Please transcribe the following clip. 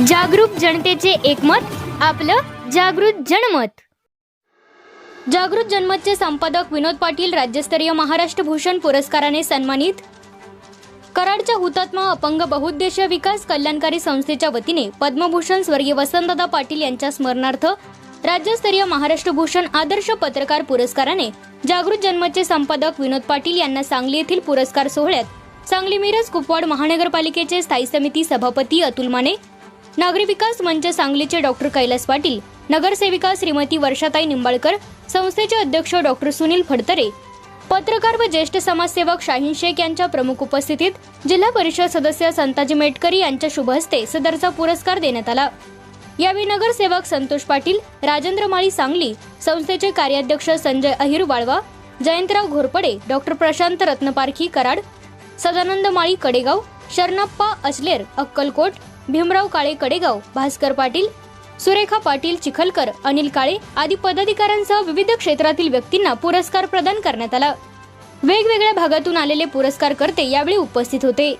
जागरूक जनतेचे एकमत, आपलं जागृत जनमत। जागृत जनमतचे संपादक विनोद पाटील राज्यस्तरीय महाराष्ट्र भूषण पुरस्काराने सन्मानित। कराडच्या हुतात्मा अपंग बहुउद्देशीय विकास कल्याणकारी संस्थेच्या वतीने पद्मभूषण स्वर्गीय वसंतदादा पाटील यांच्या स्मरणार्थ राज्यस्तरीय महाराष्ट्र भूषण आदर्श पत्रकार पुरस्काराने जागृत जनमतचे संपादक विनोद पाटील यांना सांगली येथील पुरस्कार सोहळ्यात सांगली मिरज कुपवाड महानगरपालिकेचे स्थायी समिती सभापती अतुल माने, नागरी विकास मंच सांगलीचे डॉक्टर कैलास पाटील, नगरसेविका श्रीमती वर्षाताई निंबाळकर, संस्थेचे अध्यक्ष डॉक्टर सुनील फडतरे, पत्रकार व ज्येष्ठ समाजसेवक शाहीन शेख यांच्या प्रमुख उपस्थितीत जिल्हा परिषद सदस्य संताजी मेटकरी यांच्या शुभ हस्ते सदरचा पुरस्कार देण्यात आला। यावेळी नगरसेवक संतोष पाटील, राजेंद्र माळी सांगली, संस्थेचे कार्याध्यक्ष संजय अहिर वाळवा, जयंतराव घोरपडे, डॉक्टर प्रशांत रत्नपारखी कराड, सदानंद माळी कडेगाव, शरणप्पा अचलेर अक्कलकोट, भीमराव काळे कडेगाव, भास्कर पाटील, सुरेखा पाटील चिखलकर, अनिल काळे आदी पदाधिकाऱ्यांसह विविध क्षेत्रातील व्यक्तींना पुरस्कार प्रदान करण्यात आला। वेगवेगळ्या भागातून आलेले पुरस्कारकर्ते यावेळी उपस्थित होते।